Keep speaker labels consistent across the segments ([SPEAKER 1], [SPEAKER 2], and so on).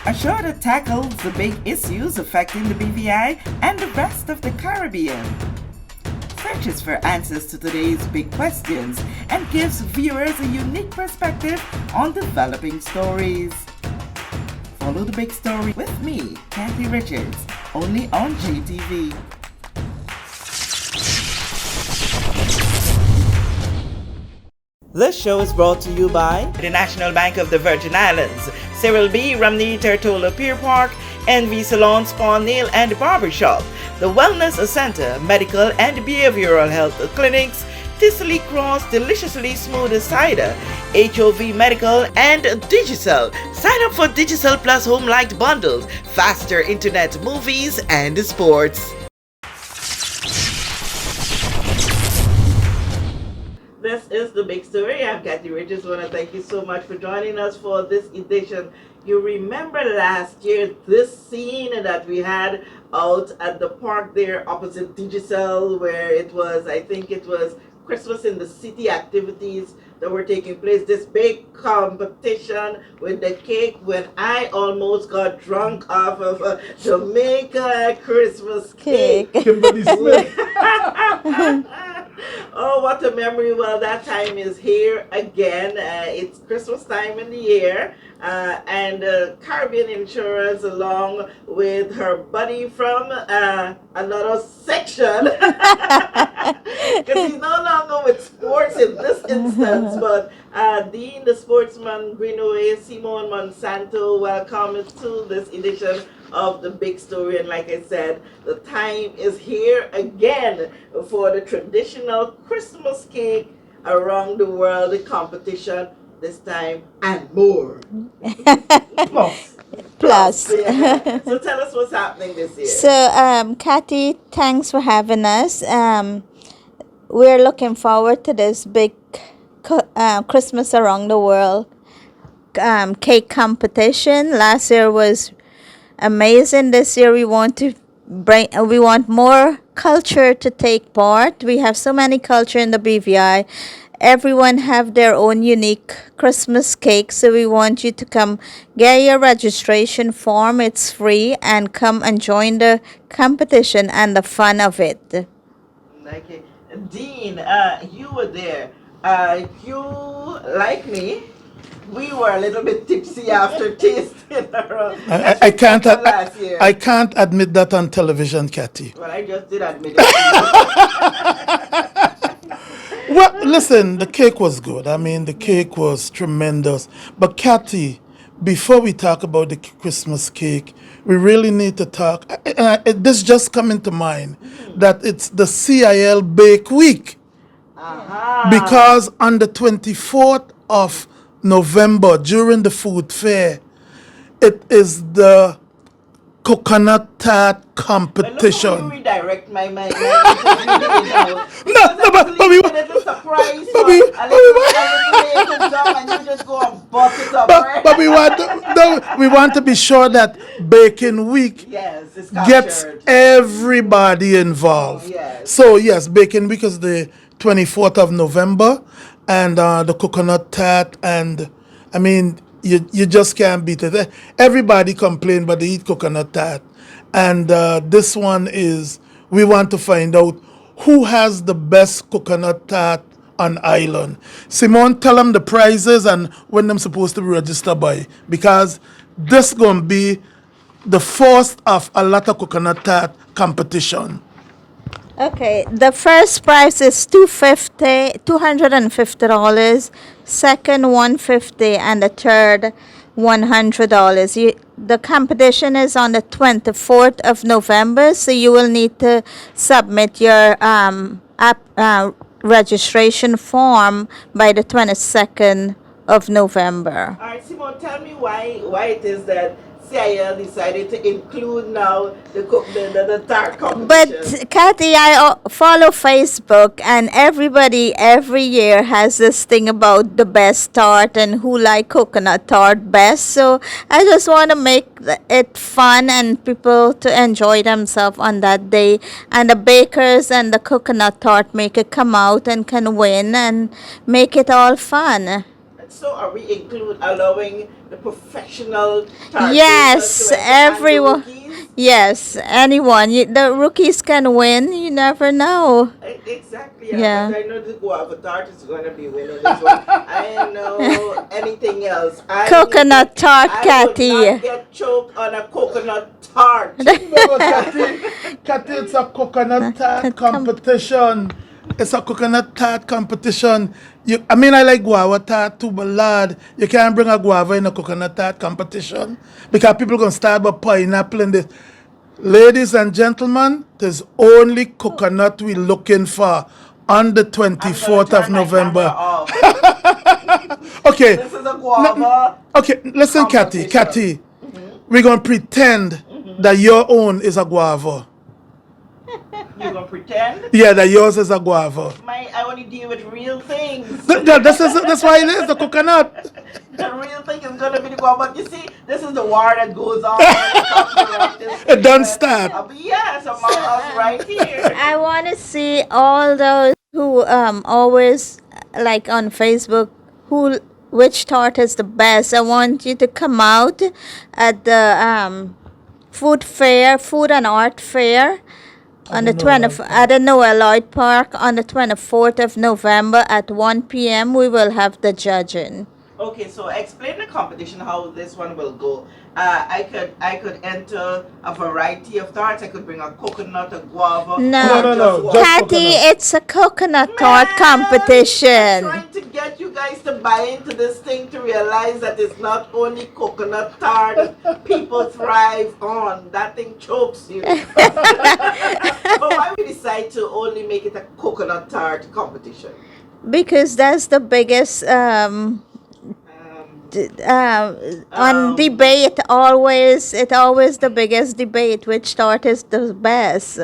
[SPEAKER 1] a show that tackles the big issues affecting the BVI and the rest of the Caribbean. Searches for answers to today's big questions and gives viewers a unique perspective on developing stories. Follow the big story with me, Kathy Richards, only on JTV. This show is brought to you by the National Bank of the Virgin Islands, Cyril B. Ramney Tertola Pier Park, NV Salon Spa Nail and Barbershop, the Wellness Center, Medical and Behavioral Health Clinics, Ticely Cross Deliciously Smooth Cider, HOV Medical, and Digicel. Sign up for Digicel Plus Home Light Bundles, faster internet, movies, and sports. This is the big story. I'm Kathy Richards. I want to thank you so much for joining us for this edition. You remember last year this scene that we had out at the park there opposite Digicel, where it was, I think it was Christmas in the City activities that were taking place. This big competition with the cake when I almost got drunk off of a Jamaica Christmas cake.
[SPEAKER 2] Kimberly Smith.
[SPEAKER 1] Oh, what a memory. Well, that time is here again. It's Christmas time in the year. And Caribbean Insurance, along with her buddy from another section, because he's no longer with sports in this instance, but Dean, the sportsman, Greenaway, Simone Monsanto, welcome to this edition of the big story. And like I said, the time is here again for the traditional Christmas cake around the world competition, this time and more.
[SPEAKER 2] Plus.
[SPEAKER 1] Yeah. So tell us what's happening this year.
[SPEAKER 2] So, Kathy, thanks for having us. We're looking forward to this big Christmas around the world cake competition. Last year was amazing. This year we want more culture to take part. We have so many culture in the BVI. Everyone have their own unique Christmas cake, so we want you to come get your registration form. It's free, and come and join the competition and the fun of it.
[SPEAKER 1] Okay. Dean, you were there. You, like me, we were a little bit tipsy after tasting
[SPEAKER 3] I can't admit that on television, Kathy.
[SPEAKER 1] Well, I just did admit it.
[SPEAKER 3] Well, listen, the cake was good. I mean, the cake was tremendous. But Kathy, before we talk about the Christmas cake, we really need to talk. This just coming to mind that it's the CIL Bake Week. Because on the 24th of November, during the food fair, it is the coconut tart competition.
[SPEAKER 1] Well, look how you redirect my mind.
[SPEAKER 3] But we want to be sure that Baking Week gets everybody involved.
[SPEAKER 1] Yes.
[SPEAKER 3] So yes, Baking Week is the 24th of November, and the coconut tart, and I mean, you just can't beat it. Everybody complain, but they eat coconut tart. And this one is, we want to find out who has the best coconut tart on island. Simone, tell them the prizes and when them supposed to register by, because this going to be the first of a lot of coconut tart competition.
[SPEAKER 2] Okay, the first prize is $250, second $150, and the third $100. The competition is on the 24th of November, so you will need to submit your registration form by the 22nd of November.
[SPEAKER 1] All right, Simone, tell me why it is that CIL decided to include now the tart competition.
[SPEAKER 2] But Kathy, I follow Facebook, and everybody every year has this thing about the best tart and who like coconut tart best. So I just want to make it fun and people to enjoy themselves on that day. And the bakers and the coconut tart maker come out and can win and make it all fun.
[SPEAKER 1] So are we allowing the professional tart bakers to
[SPEAKER 2] Yes,
[SPEAKER 1] enter and the
[SPEAKER 2] everyone.
[SPEAKER 1] rookies?
[SPEAKER 2] Yes, anyone. The rookies can win. You never know.
[SPEAKER 1] Exactly, yeah. But
[SPEAKER 2] Yeah.
[SPEAKER 1] I know the guava tart is going to be winning this one. I know anything else.
[SPEAKER 2] Coconut tart,
[SPEAKER 1] I would not
[SPEAKER 2] Cathy.
[SPEAKER 1] get choked on a coconut tart.
[SPEAKER 3] No, Cathy, it's a coconut tart competition. It's a coconut tart competition. I mean, I like guava tart too, but lad, you can't bring a guava in a coconut tart competition because people gonna start with pineapple and this. Ladies and gentlemen, there's only coconut we're looking for on the
[SPEAKER 1] I'm gonna
[SPEAKER 3] 24th of
[SPEAKER 1] turn my camera
[SPEAKER 3] November.
[SPEAKER 1] off.
[SPEAKER 3] Okay,
[SPEAKER 1] This is a guava
[SPEAKER 3] okay, listen,
[SPEAKER 1] competition.
[SPEAKER 3] Cathy, we're gonna pretend that your own is a guava.
[SPEAKER 1] You gonna pretend?
[SPEAKER 3] Yeah, that yours is a guava.
[SPEAKER 1] I only deal with real things.
[SPEAKER 3] That's why it is the coconut.
[SPEAKER 1] The real thing is gonna be the guava. But you see, this is the war that goes on when it comes around this
[SPEAKER 3] It
[SPEAKER 1] thing.
[SPEAKER 3] don't start.
[SPEAKER 1] Yes, among us right here.
[SPEAKER 2] I want to see all those who always like on Facebook who which tart is the best. I want you to come out at the food and art fair on the 20 at the Noah Lloyd Park on the 24th of November at 1 p.m. We will have the judging.
[SPEAKER 1] Okay, so explain the competition, how this one will go. I could enter a variety of tarts. I could bring a coconut, a guava,
[SPEAKER 2] No.
[SPEAKER 1] or
[SPEAKER 3] No,
[SPEAKER 1] just
[SPEAKER 3] just
[SPEAKER 1] one.
[SPEAKER 2] Cathy,
[SPEAKER 3] coconut.
[SPEAKER 2] it's a coconut tart
[SPEAKER 1] Man,
[SPEAKER 2] competition.
[SPEAKER 1] I'm trying to get you guys to buy into this thing to realize that it's not only coconut tart that people thrive on. That thing chokes you. But why we decide to only make it a coconut tart competition?
[SPEAKER 2] Because that's the biggest
[SPEAKER 1] Um,
[SPEAKER 2] on debate always it always the biggest debate which tart is the best.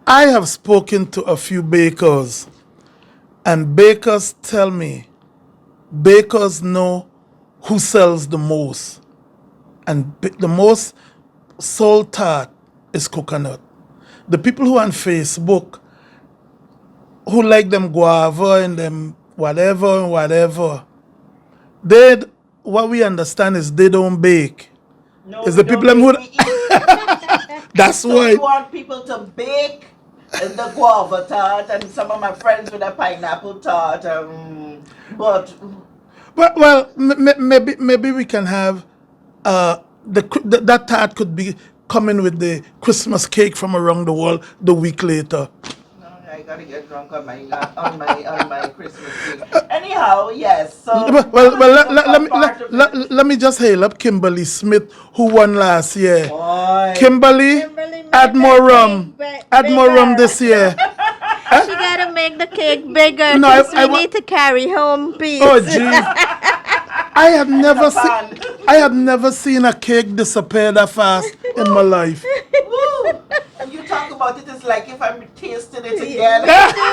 [SPEAKER 3] I have spoken to a few bakers, and bakers tell me bakers know who sells the most, and the most sold tart is coconut. The people who on Facebook who like them guava and them whatever, they what we understand is they don't bake.
[SPEAKER 1] no,
[SPEAKER 3] It's
[SPEAKER 1] we
[SPEAKER 3] the people
[SPEAKER 1] don't
[SPEAKER 3] them who
[SPEAKER 1] bake, we eat.
[SPEAKER 3] that's
[SPEAKER 1] So we
[SPEAKER 3] why.
[SPEAKER 1] want people to bake the guava tart, and some of my friends with a pineapple tart. But
[SPEAKER 3] Well, maybe we can have that tart could be coming with the Christmas cake from around the world the week later.
[SPEAKER 1] no, I gotta get drunk on my Christmas cake. Anyhow, yes. So
[SPEAKER 3] Well,
[SPEAKER 1] let
[SPEAKER 3] let me just hail up Kimberly Smith, who won last year.
[SPEAKER 1] Boy.
[SPEAKER 3] Kimberly,
[SPEAKER 2] Kimberly
[SPEAKER 3] add
[SPEAKER 2] made
[SPEAKER 3] more
[SPEAKER 2] the
[SPEAKER 3] rum.
[SPEAKER 2] cake
[SPEAKER 3] Add more rum
[SPEAKER 2] bigger.
[SPEAKER 3] this year.
[SPEAKER 2] She gotta make the cake bigger
[SPEAKER 3] No,
[SPEAKER 2] because
[SPEAKER 3] I
[SPEAKER 2] we need to carry home piece.
[SPEAKER 3] Oh, jeez. I have never seen.
[SPEAKER 1] pan.
[SPEAKER 3] I have never seen a cake disappear that fast in my life.
[SPEAKER 1] Woo! And you talk about it, it's like if I'm tasting it again.
[SPEAKER 2] Me too.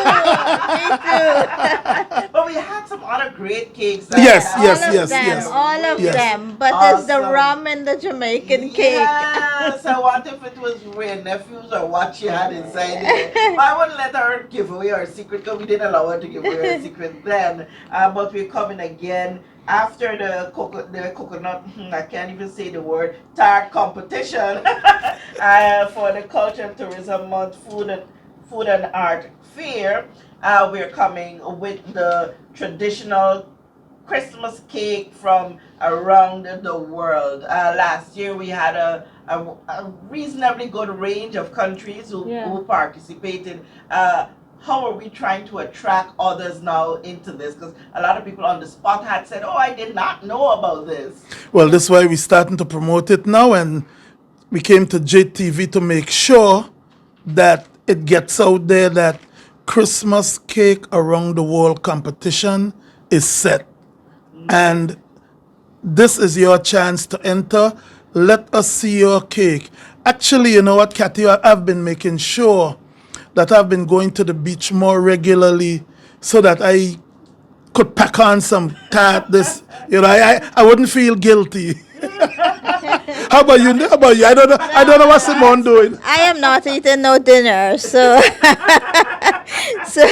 [SPEAKER 1] But we had some other great cakes.
[SPEAKER 3] Yes,
[SPEAKER 2] All
[SPEAKER 3] yes,
[SPEAKER 2] of
[SPEAKER 3] yes,
[SPEAKER 2] them,
[SPEAKER 3] yes.
[SPEAKER 2] all of
[SPEAKER 3] Yes.
[SPEAKER 2] them. But it's the
[SPEAKER 1] Awesome.
[SPEAKER 2] rum and the Jamaican cake.
[SPEAKER 1] Yes, I wonder if it was Ray nephews or what she had inside it. But I wouldn't let her give away her secret because we didn't allow her to give away her secret then. But we're coming again after the coconut, I can't even say the word, tart competition for the Culture and Tourism Month Food and Art Fair. We're coming with the traditional Christmas cake from around the world. Last year we had a reasonably good range of countries who participated. How are we trying to attract others now into this? Because a lot of people on the spot had said, oh, I did not know about this.
[SPEAKER 3] Well, that's why we're starting to promote it now, and we came to JTV to make sure that it gets out there that Christmas cake around the world competition is set. And this is your chance to enter. Let us see your cake. Actually, you know what, Cathy? I've been making sure that I've been going to the beach more regularly so that I could pack on some tart. I wouldn't feel guilty. How about you? How about you? I don't know. I don't know what Simone doing.
[SPEAKER 2] I am not eating no dinner, so so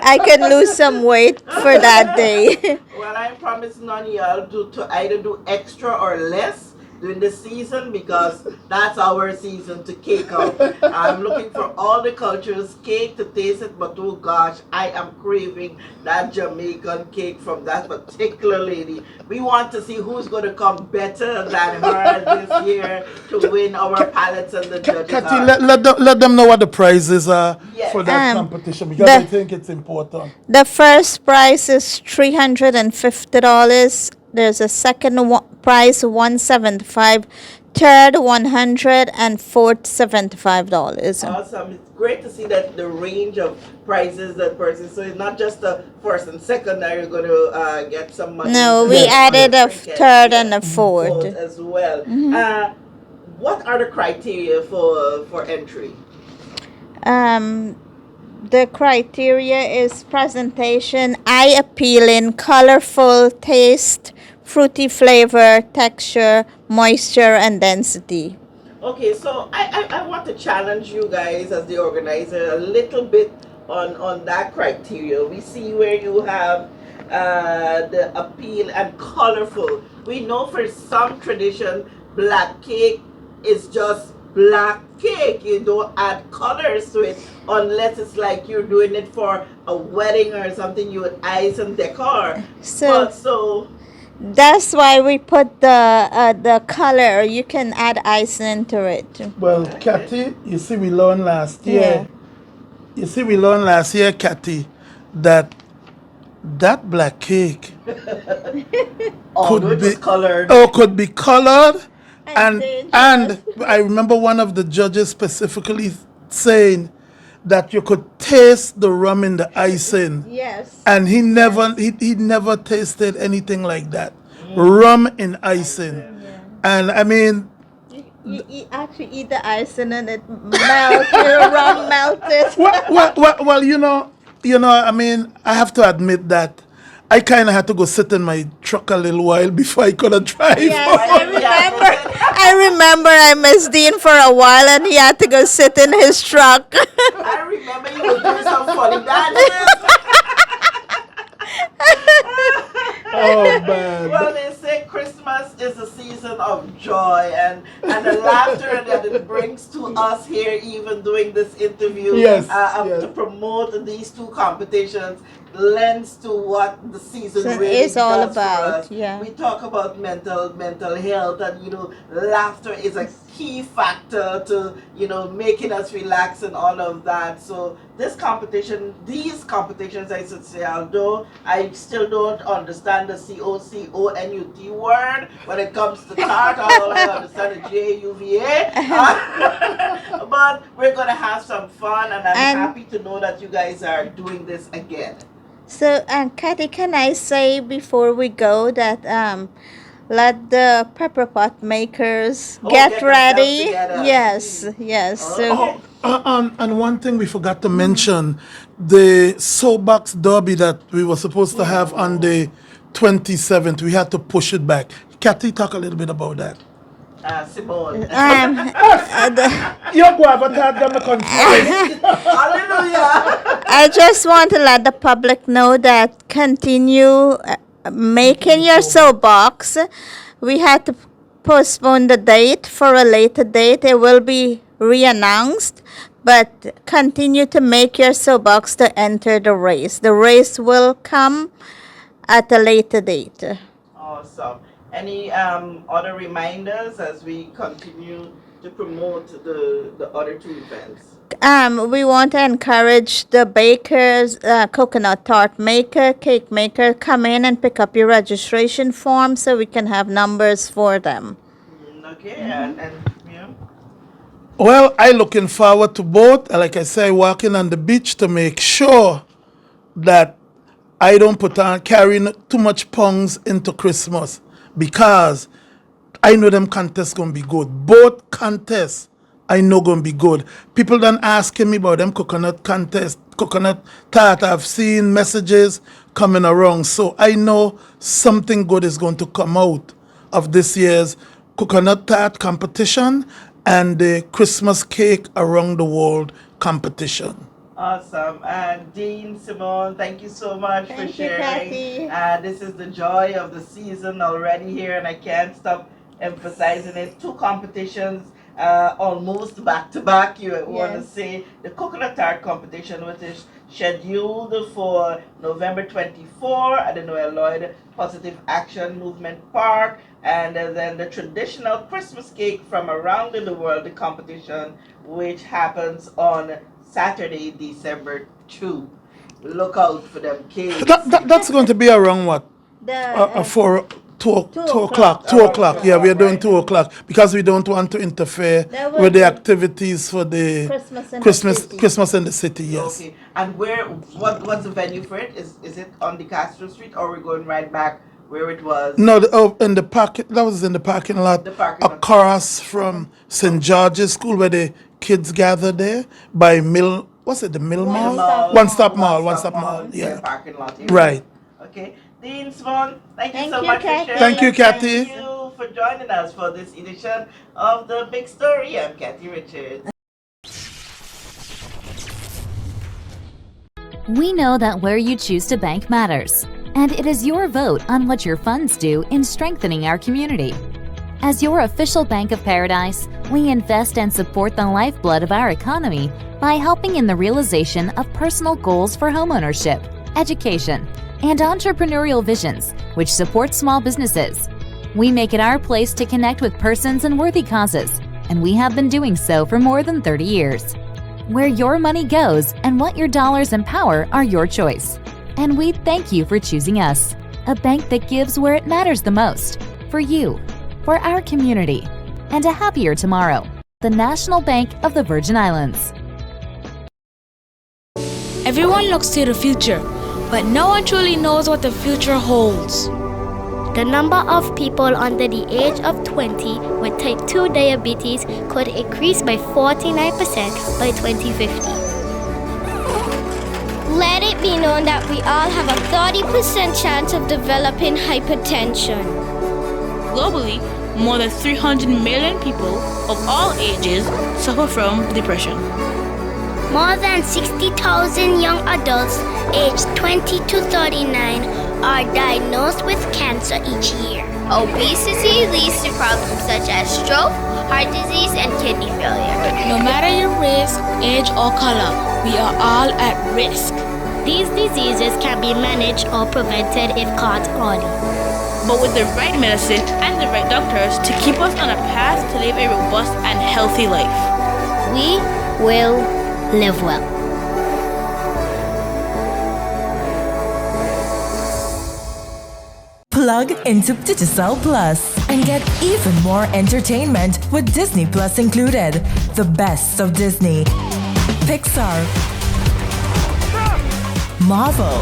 [SPEAKER 2] I can lose some weight for that day.
[SPEAKER 1] Well, I'm promising on y'all to either do extra or less during the season because that's our season to cake up. I'm looking for all the cultures cake to taste it, but oh gosh, I am craving that Jamaican cake from that particular lady. We want to see who's going to come better than her this year to win our palettes and the judges'
[SPEAKER 3] Kathy,
[SPEAKER 1] heart.
[SPEAKER 3] let them know what the prizes are for
[SPEAKER 1] Yes.
[SPEAKER 3] that competition because I
[SPEAKER 2] The
[SPEAKER 3] think it's important.
[SPEAKER 2] the first prize is $350. There's a second prize 175, third 100, and fourth $75.
[SPEAKER 1] Awesome. It's great to see that the range of prizes that person. So it's not just the first and second that you're going to get some money.
[SPEAKER 2] No, we
[SPEAKER 3] Yes,
[SPEAKER 2] added a
[SPEAKER 1] Trinkets,
[SPEAKER 2] third and a
[SPEAKER 1] both
[SPEAKER 2] fourth.
[SPEAKER 1] as well. What are the criteria for entry?
[SPEAKER 2] Um, the criteria is presentation, eye appealing, colorful, taste, fruity flavor, texture, moisture, and density.
[SPEAKER 1] Okay, so I want to challenge you guys as the organizer a little bit on that criteria. We see where you have the appeal and colorful. We know for some tradition, black cake is just black cake. You don't add colors to it unless it's like you're doing it for a wedding or something. You would ice and decor.
[SPEAKER 2] So
[SPEAKER 1] But so
[SPEAKER 2] that's why we put the color. You can add ice into it.
[SPEAKER 3] Well,
[SPEAKER 1] okay.
[SPEAKER 3] Kathy, you see, we learned last
[SPEAKER 2] Yeah.
[SPEAKER 3] year. You see, we learned last year, Kathy, that black cake
[SPEAKER 1] Although
[SPEAKER 3] could
[SPEAKER 1] it was
[SPEAKER 3] be
[SPEAKER 1] colored.
[SPEAKER 3] could be colored,
[SPEAKER 2] And
[SPEAKER 3] and I remember one of the judges specifically saying that you could taste the rum in the icing,
[SPEAKER 2] Yes.
[SPEAKER 3] and he never tasted anything like that, rum in icing, and I mean.
[SPEAKER 2] You actually eat the icing and it melts. The rum melted.
[SPEAKER 3] Well, I mean, I have to admit that I kind of had to go sit in my truck a little while before I could drive.
[SPEAKER 2] Yes, I
[SPEAKER 1] Yeah,
[SPEAKER 2] remember. I remember I missed Dean for a while and he had to go sit in his truck.
[SPEAKER 1] I remember you were doing some funny dances.
[SPEAKER 3] Oh man.
[SPEAKER 1] Well, they say Christmas is a season of joy and the laughter that it brings to us here, even doing this interview,
[SPEAKER 3] Yes,
[SPEAKER 1] to promote these two competitions, lends to what the season
[SPEAKER 2] So
[SPEAKER 1] really
[SPEAKER 2] it's all
[SPEAKER 1] does
[SPEAKER 2] about,
[SPEAKER 1] for us.
[SPEAKER 2] yeah.
[SPEAKER 1] We talk about mental health, and laughter is a key factor to making us relax and all of that. So these competitions, I should say, although I still don't understand the COCONUT word when it comes to Tart, although I understand the JUVA. But we're gonna have some fun, and I'm
[SPEAKER 2] And-
[SPEAKER 1] happy to know that you guys are doing this again.
[SPEAKER 2] So, Kathy, can I say before we go that let the pepper pot makers
[SPEAKER 1] Get
[SPEAKER 2] get
[SPEAKER 1] themselves
[SPEAKER 2] ready?
[SPEAKER 1] together.
[SPEAKER 2] Yes, yes. So,
[SPEAKER 3] And one thing we forgot to mention, the soapbox derby that we were supposed to have on the 27th, we had to push it back. Kathy, talk a little bit about that.
[SPEAKER 1] Simone.
[SPEAKER 3] You go have a third them confused.
[SPEAKER 1] Hallelujah.
[SPEAKER 2] I just want to let the public know that continue making your soapbox. We had to postpone the date for a later date. It will be reannounced, but continue to make your soapbox to enter the race. The race will come at a later date.
[SPEAKER 1] Awesome. Any other reminders as we continue to promote the other two events?
[SPEAKER 2] We want to encourage the bakers, coconut tart maker, cake maker, come in and pick up your registration form so we can have numbers for them.
[SPEAKER 1] Okay, and yeah.
[SPEAKER 3] Well, I looking forward to both. Like I say, walking on the beach to make sure that I don't carrying too much pungs into Christmas because I know them contests gonna be good. Both contests I know gonna be good. People done asking me about them coconut contest, coconut tart. I've seen messages coming around, so I know something good is going to come out of this year's coconut tart competition and the Christmas cake around the world competition.
[SPEAKER 1] Awesome. And Dean, Simone, thank you so much for
[SPEAKER 2] Thank you,
[SPEAKER 1] sharing.
[SPEAKER 2] Kathy.
[SPEAKER 1] This is the joy of the season already here, and I can't stop emphasizing it. Two competitions almost back to back. You want to
[SPEAKER 2] Yes.
[SPEAKER 1] say the coconut tart competition, which is scheduled for November 24 at the Noel Lloyd Positive Action Movement Park, and then the traditional Christmas cake from around the world, the competition, which happens on Saturday, December 2. Look out for them cakes.
[SPEAKER 3] That's going to be around what?
[SPEAKER 2] The
[SPEAKER 3] For 2
[SPEAKER 2] 2
[SPEAKER 3] o'clock.
[SPEAKER 2] o'clock.
[SPEAKER 3] 2 o'clock. Yeah, we're doing
[SPEAKER 1] Right.
[SPEAKER 3] 2 o'clock because we don't want to interfere
[SPEAKER 2] That
[SPEAKER 3] with
[SPEAKER 2] was
[SPEAKER 3] the
[SPEAKER 2] the
[SPEAKER 3] activities for the
[SPEAKER 2] Christmas in the
[SPEAKER 3] Christmas
[SPEAKER 2] city.
[SPEAKER 3] Christmas in the city. Yes.
[SPEAKER 1] Okay. And what's the venue for it? Is it on the Castro Street, or we're going right back where it was?
[SPEAKER 3] No, in the parking. That was in the parking lot.
[SPEAKER 1] The parking lot.
[SPEAKER 3] Across from St. George's School, where the kids gather there by Mill. What's it? The Mill
[SPEAKER 2] One
[SPEAKER 3] Mall.
[SPEAKER 2] Stop
[SPEAKER 3] One Stop
[SPEAKER 2] Mall.
[SPEAKER 3] Mall. One Stop Mall.
[SPEAKER 1] Yeah,
[SPEAKER 3] Yeah.
[SPEAKER 1] parking lot area.
[SPEAKER 3] Right.
[SPEAKER 1] Okay. Dean Swan, thank you
[SPEAKER 2] Thank
[SPEAKER 1] so
[SPEAKER 2] you,
[SPEAKER 1] much for
[SPEAKER 2] Kathy.
[SPEAKER 1] sharing.
[SPEAKER 3] Thank you,
[SPEAKER 1] and
[SPEAKER 3] Kathy.
[SPEAKER 1] Thank you for joining us for this edition of The Big Story. I'm Kathy Richards.
[SPEAKER 4] We know that where you choose to bank matters, and it is your vote on what your funds do in strengthening our community. As your official Bank of Paradise, we invest and support the lifeblood of our economy by helping in the realization of personal goals for homeownership, education, and entrepreneurial visions, which support small businesses. We make it our place to connect with persons and worthy causes, and we have been doing so for more than 30 years. Where your money goes and what your dollars empower are your choice. And we thank you for choosing us, a bank that gives where it matters the most, for you, for our community, and a happier tomorrow. The National Bank of the Virgin Islands.
[SPEAKER 5] Everyone looks to the future, but no one truly knows what the future holds.
[SPEAKER 6] The number of people under the age of 20 with type 2 diabetes could increase by 49% by 2050. Let it be known that we all have a 30% chance of developing hypertension.
[SPEAKER 5] Globally, more than 300 million people of all ages suffer from depression.
[SPEAKER 6] More than 60,000 young adults aged 20 to 39 are diagnosed with cancer each year. Obesity leads to problems such as stroke, heart disease, and kidney failure.
[SPEAKER 5] No matter your race, age, or color, we are all at risk.
[SPEAKER 6] These diseases can be managed or prevented if caught early.
[SPEAKER 5] But with the right medicine and the right doctors to keep us on a path to live a robust and healthy life,
[SPEAKER 6] We will live well.
[SPEAKER 7] Plug into Digicel Plus and get even more entertainment with Disney Plus included. The best of Disney, Pixar, Marvel,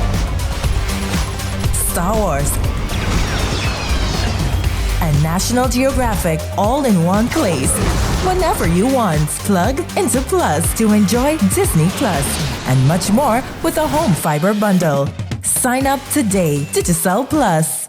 [SPEAKER 7] Star Wars, and National Geographic all in one place. Whenever you want, plug into Plus to enjoy Disney Plus and much more with a home fiber bundle. Sign up today. Digicel Plus.